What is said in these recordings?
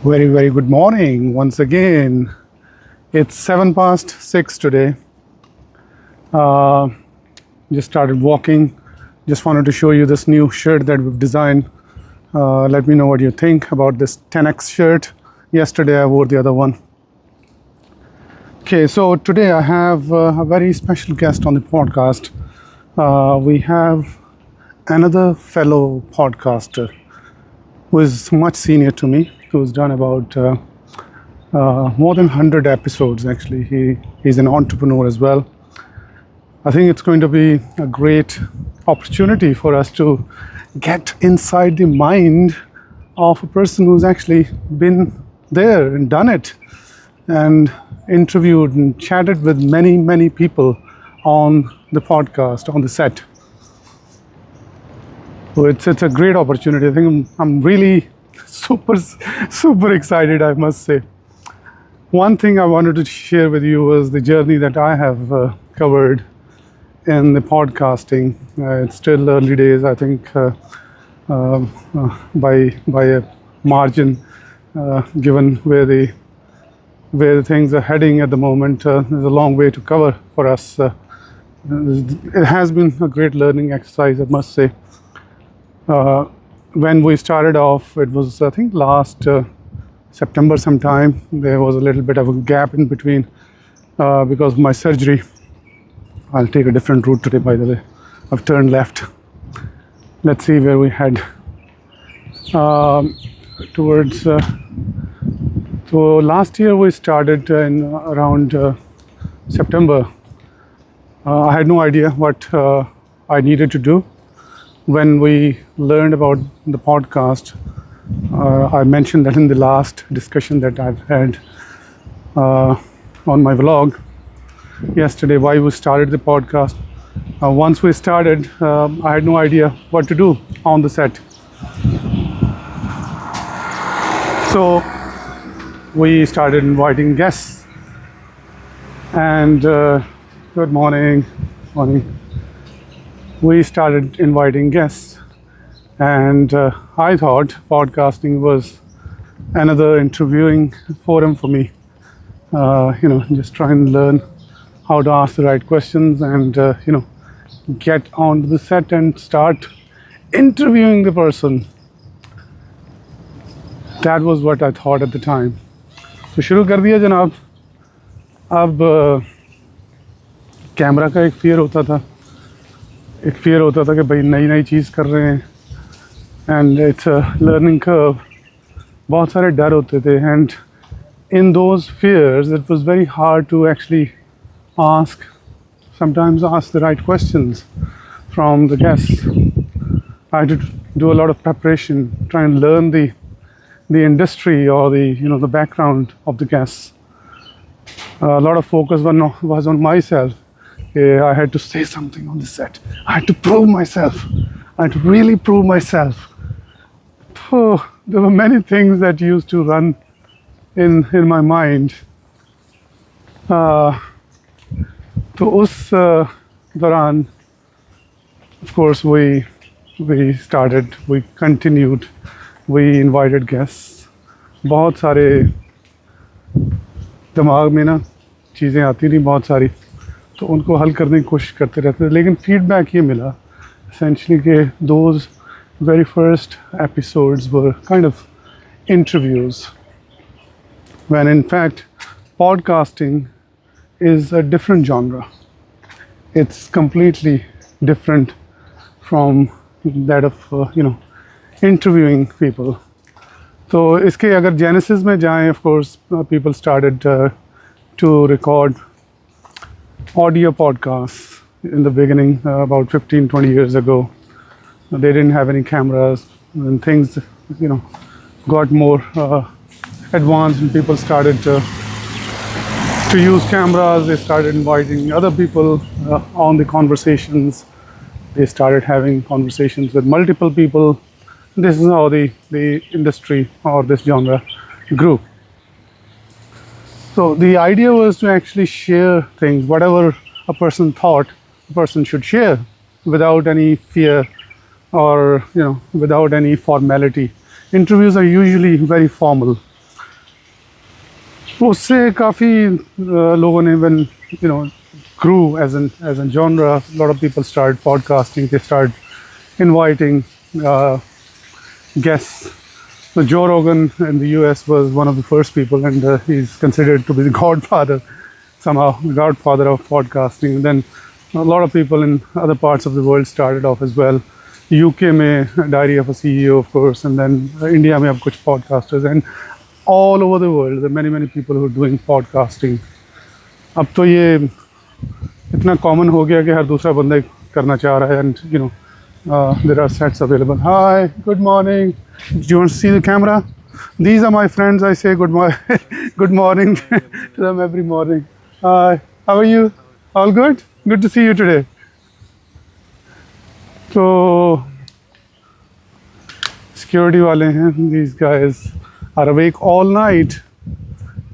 Very, very good morning once again. It's 6:07 today. Uh, just started walking. Just wanted to show you this new shirt that we've designed. Let me know what you think about this 10x shirt. Yesterday I wore the other one. Okay, so today I have a very special guest on the podcast. We have another fellow podcaster who is much senior to me, who's done about more than 100 episodes actually. He's an entrepreneur as well. I think it's going to be a great opportunity for us to get inside the mind of a person who's actually been there and done it and interviewed and chatted with many, many people on the podcast, on the set. So it's a great opportunity. I think I'm really super excited, I must say. One thing I wanted to share with you was the journey that I have covered in the podcasting. It's still early days, I think, by a margin, given where the things are heading at the moment. There's a long way to cover for us. It has been a great learning exercise, I must say. When we started off, it was, I think, last September sometime. There was a little bit of a gap in between because of my surgery. I'll take a different route today, by the way. I've turned left. Let's see where we head. Towards. So last year we started in around September. I had no idea what I needed to do. When we learned about the podcast, I mentioned that in the last discussion that I've had on my vlog yesterday, why we started the podcast. Once we started, I had no idea what to do on the set. So we started inviting guests. And good morning. We started inviting guests, and I thought podcasting was another interviewing forum for me. Just try and learn how to ask the right questions and get onto the set and start interviewing the person. That was what I thought at the time. तो शुरू कर दिया जनाब. अब camera का एक fear होता था कि भाई नई चीज़ कर रहे हैं, and it's a learning curve. बहुत सारे डर होते थे, and in those fears it was very hard to actually sometimes ask the right questions from the guests. I had to do a lot of preparation, try and learn the industry or the background of the guests. A lot of focus was on myself. I had to say something on the set. I had to prove myself. I had to really prove myself. Oh, there were many things that used to run in my mind. तो उस दौरान, of course, we started, we continued, we invited guests. बहुत सारे दिमाग में ना चीज़ें आती थी बहुत सारी, तो उनको हल करने की कोशिश करते रहते थे. लेकिन फीडबैक ये मिला essentially कि those very first episodes were kind of interviews, when in fact podcasting is a different genre. It's completely different from that of interviewing people. So इसके अगर genesis में जाएं, of course people started to record audio podcasts in the beginning, about 15-20 years ago. They didn't have any cameras, and things got more advanced, and people started to use cameras. They started inviting other people on the conversations. They started having conversations with multiple people. This is how the industry or this genre grew. So the idea was to actually share things, whatever a person thought a person should share, without any fear or without any formality. Interviews are usually very formal. तो उससे काफ़ी लोगों ने when you know grew as an genre, a lot of people started podcasting, they started inviting guests. So Joe Rogan in the US was one of the first people, and he's considered to be the godfather, somehow the godfather of podcasting. And then a lot of people in other parts of the world started off as well. UK में Diary of a CEO, of course, and then India में अब कुछ podcasters, and all over the world there are many people who are doing podcasting. अब तो ये इतना common हो गया कि हर दूसरा बंदा करना चाह रहा है, and you know there are sets available. Hi, good morning. Do you want to see the camera? These are my friends. I say good morning to them every morning. Hi, how are you? All good? Good to see you today. So security वाले हैं, these guys are awake all night,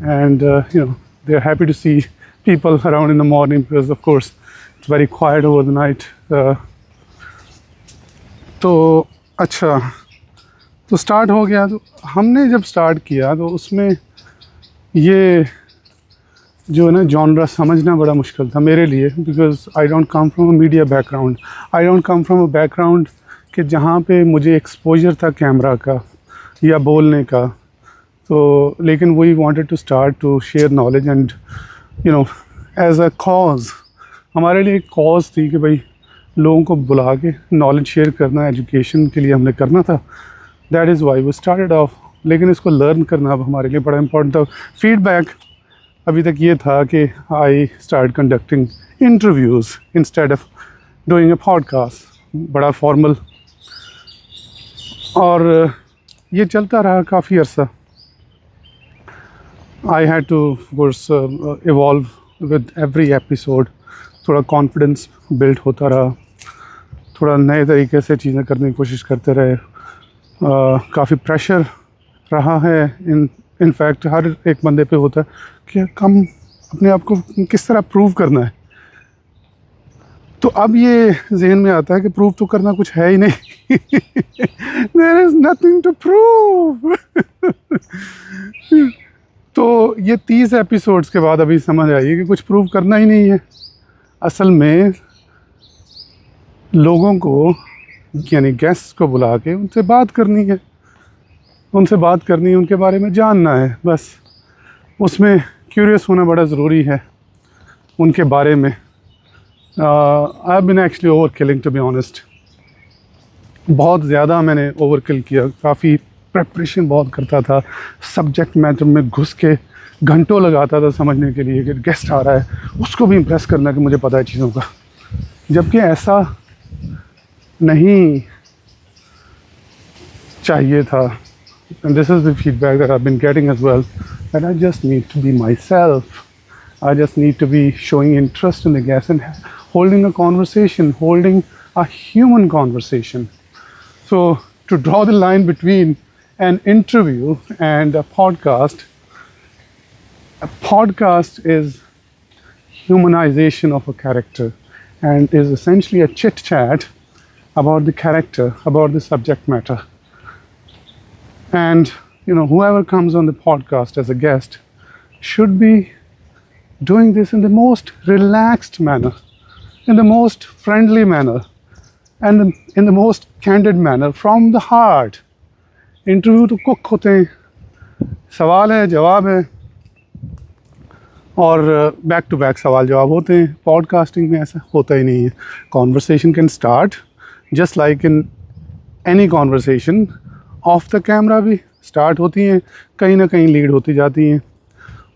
and you know they're happy to see people around in the morning because of course it's very quiet over the night. तो अच्छा, तो start हो गया. तो हमने जब स्टार्ट किया तो उसमें ये जो है ना जॉनरा समझना बड़ा मुश्किल था मेरे लिए, because I don't come from a media background. I don't come from a background कि जहाँ पे मुझे एक्सपोजर था कैमरा का या बोलने का. तो लेकिन we wanted to start to share knowledge and you know as a cause. हमारे लिए एक कॉज थी कि भाई लोगों को बुला के नॉलेज शेयर करना, एजुकेशन के लिए हमने करना था. That is why we started off. लेकिन इसको लर्न करना अब हमारे लिए बड़ा इम्पोर्टेंट था. फीडबैक अभी तक ये था कि I start conducting interviews instead of doing a podcast. बड़ा फॉर्मल, और ये चलता रहा काफ़ी अर्सा. I had to of course evolve with every episode. थोड़ा कॉन्फिडेंस बिल्ड होता रहा, थोड़ा नए तरीके से चीज़ें करने की कोशिश करते रहे. काफ़ी प्रेशर रहा है. इन फैक्ट हर एक बंदे पे होता है कि कम अपने आप को किस तरह प्रूव करना है. तो अब ये जहन में आता है कि प्रूव तो करना कुछ है ही नहीं. There is nothing to prove. तो ये 30 एपिसोड्स के बाद अभी समझ आई कि कुछ प्रूव करना ही नहीं है. असल में लोगों को यानी गेस्ट को बुला के उनसे बात करनी है, उनके बारे में जानना है बस. उसमें क्यूरियस होना बड़ा ज़रूरी है उनके बारे में. I have been actually over killing to be honest. बहुत ज़्यादा मैंने ओवर किल किया. काफ़ी प्रेपरेशन बहुत करता था, सब्जेक्ट मैटर में घुस के घंटों लगाता था समझने के लिए कि गेस्ट आ रहा है उसको भी इम्प्रेस करना कि मुझे पता है चीज़ों का. जबकि ऐसा नहीं चाहिए था. And this is the feedback that I've been getting as well, that I just need to be myself. I just need to be showing interest in the guest and holding a conversation, holding a human conversation. So to draw the line between an interview and a podcast is humanization of a character and is essentially a chit chat about the character, about the subject matter. And you know, whoever comes on the podcast as a guest should be doing this in the most relaxed manner, in the most friendly manner, and in the most candid manner from the heart. Interview तो cook होते हैं, सवाल है जवाब है और back to back सवाल जवाब होते हैं. पॉडकास्टिंग में ऐसा होता ही नहीं है. Conversation can start just like in any conversation. Of the camera भी स्टार्ट होती हैं, कहीं ना कहीं लीड होती जाती हैं.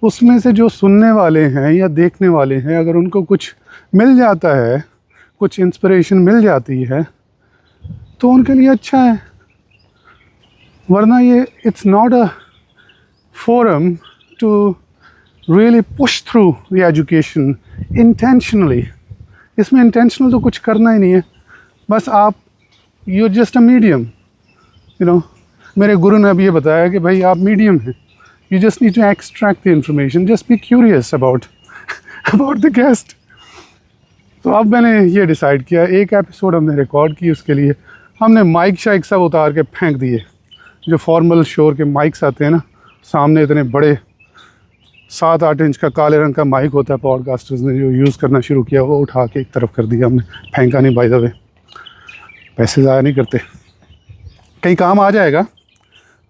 उसमें से जो सुनने वाले हैं या देखने वाले हैं, अगर उनको कुछ मिल जाता है, कुछ इंस्पिरेशन मिल जाती है, तो उनके लिए अच्छा है. वरना ये it's not a forum to really push through the education intentionally. इसमें इंटेंशनल तो कुछ करना ही नहीं है. बस आप you just a medium. You know, मेरे गुरु ने अभी ये बताया कि भाई आप मीडियम हैं. You just need to extract the information. Just be curious about the guest. तो अब मैंने ये डिसाइड किया, एक एपिसोड हमने रिकॉर्ड की, उसके लिए हमने माइक शाइक सब उतार के फेंक दिए. जो फॉर्मल शोर के माइक्स आते हैं ना, सामने इतने बड़े 7-8 इंच का काले रंग का माइक होता है पॉडकास्टर्स ने जो यूज़ करना शुरू किया, वो उठा के एक तरफ कर दिया हमने, फेंका नहीं बाय द वे, पैसे ज़ाया नहीं करते, कहीं काम आ जाएगा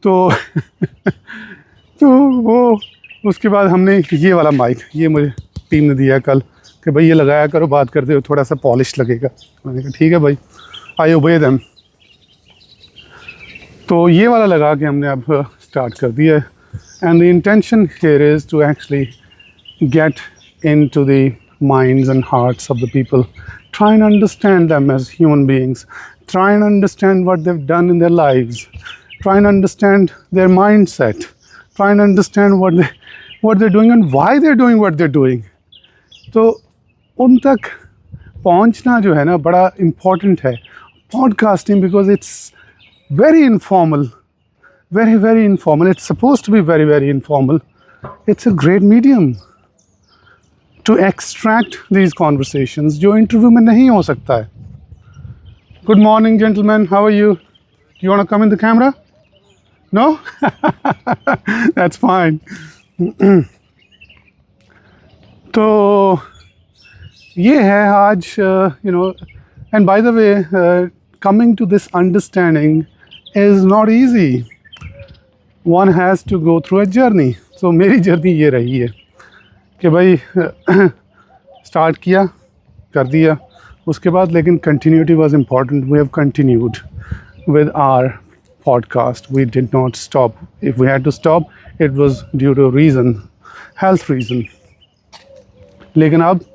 तो तो वो उसके बाद हमने ये वाला माइक, ये मुझे टीम ने दिया कल कि भाई ये लगाया करो, बात करते हो थोड़ा सा पॉलिश लगेगा। मैंने कहा ठीक है भाई, आई ओबे देम। तो ये वाला लगा के हमने अब स्टार्ट कर दिया है। And the intention here is to actually get into the minds and hearts of the people, try and understand them as human beings, try and understand what they've done in their lives, try and understand their mindset, try and understand what they're doing and why they're doing what they're doing. तो उन तक पहुंचना जो है ना बड़ा important है podcasting, because it's very informal, very informal. It's supposed to be very informal. It's a great medium to extract these conversations जो इंटरव्यू में नहीं हो सकता है। Good morning, gentlemen. How are you? Do you want to come in the camera? No? That's fine. तो ये है आज, and by the way, coming to this understanding is not easy. One has to go through a journey. So मेरी journey ये रही है कि भाई स्टार्ट किया, कर दिया, उसके बाद लेकिन continuity was important. We have continued with our podcast. We did not stop. If we had to stop it was due to reason, health reason. लेकिन अब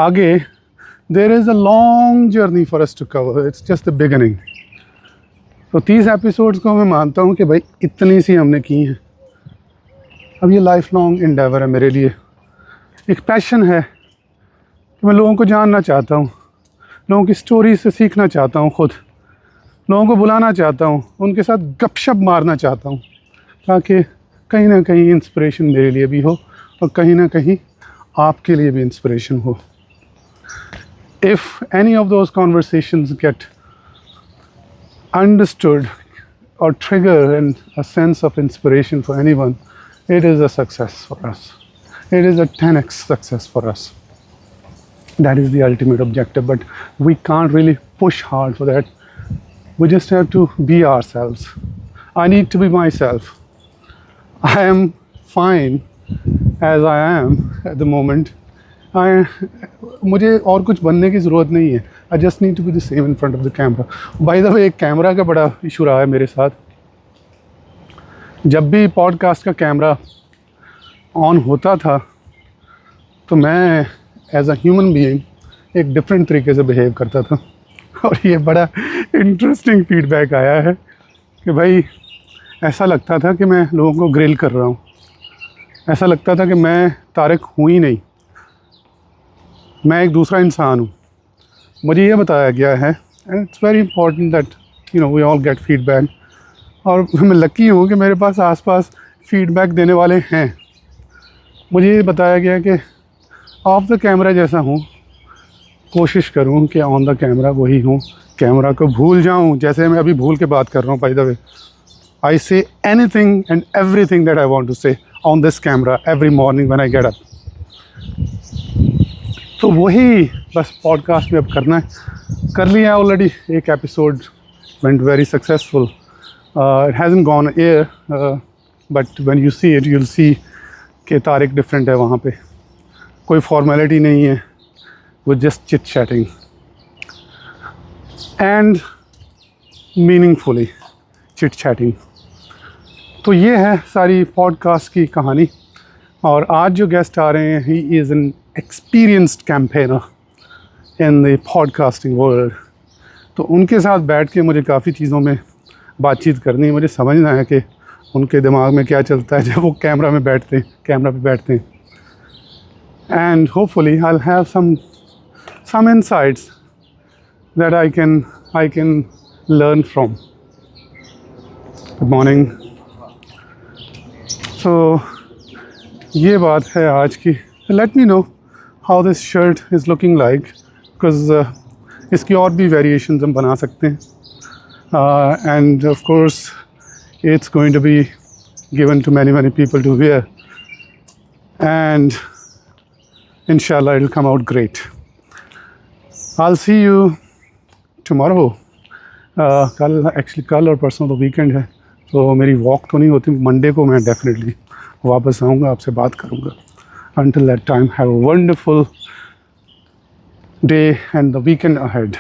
आगे there is a long journey for us to cover. It's just the beginning. तो 30 episodes को मैं मानता हूँ कि भाई इतनी सी हमने की हैं. अब ये लाइफ लॉन्ग इंडेवर है मेरे लिए. एक पैशन है कि मैं लोगों को जानना चाहता हूँ, लोगों की स्टोरी से सीखना चाहता हूँ, ख़ुद लोगों को बुलाना चाहता हूँ, उनके साथ गपशप मारना चाहता हूँ, ताकि कहीं ना कहीं इंस्पिरेशन मेरे लिए भी हो और कहीं ना कहीं आपके लिए भी इंस्पिरेशन हो. If any of those conversations get understood or trigger and a sense of inspiration for anyone, it is a success for us. It is a 10x success for us. That is the ultimate objective, but we can't really push hard for that. We just have to be ourselves. I need to be myself. I am fine as I am at the moment. मुझे और कुछ बनने की ज़रूरत नहीं है. I just need to be the same in front of the camera. By the way, एक camera का बड़ा इशू रहा है मेरे साथ. जब भी पॉडकास्ट का कैमरा ऑन होता था तो मैं एज अ ह्यूमन बीइंग एक डिफरेंट तरीके से बिहेव करता था. और ये बड़ा इंटरेस्टिंग फीडबैक आया है कि भाई ऐसा लगता था कि मैं लोगों को ग्रिल कर रहा हूँ. ऐसा लगता था कि मैं तारिक हूँ ही नहीं, मैं एक दूसरा इंसान हूँ. मुझे ये बताया गया है, and it's very important that we all get feedback. और मैं लकी हूँ कि मेरे पास आसपास फीडबैक देने वाले हैं. मुझे ये बताया गया कि ऑफ द कैमरा जैसा हूँ, कोशिश करूँ कि ऑन द कैमरा वही हूँ. कैमरा को भूल जाऊँ, जैसे मैं अभी भूल के बात कर रहा हूँ. By the way, I say anything and everything that I want to say on this camera every morning when I get up. तो वही बस पॉडकास्ट में अब करना है. कर लिया ऑलरेडी. एक episode went very successful. It hasn't gone air, but when you see it you will see कि तारिक डिफरेंट है. वहाँ पे कोई फॉर्मेलिटी नहीं है, वो just chit chatting and meaningfully chit chatting. तो ये है सारी पॉडकास्ट की कहानी. और आज जो गेस्ट आ रहे हैं, he is an experienced campaigner in the podcasting world. तो उनके साथ बैठ के मुझे काफ़ी चीज़ों में बातचीत करनी है. मुझे समझना है कि उनके दिमाग में क्या चलता है जब वो कैमरा पे बैठते हैं. And hopefully I'll have some insights that I can learn from. Good morning. So ये बात है आज की. Let me know how this shirt is looking like, because इसकी और भी variations हम बना सकते हैं. And of course it's going to be given to many people to wear. and inshallah it'll come out great. I'll see you tomorrow. कल और परसों तो वीकेंड है, तो मेरी वॉक तो नहीं होती. मंडे को मैं डेफिनेटली वापस आऊँगा, आपसे बात करूँगा. Until that time, have a wonderful day and the weekend ahead.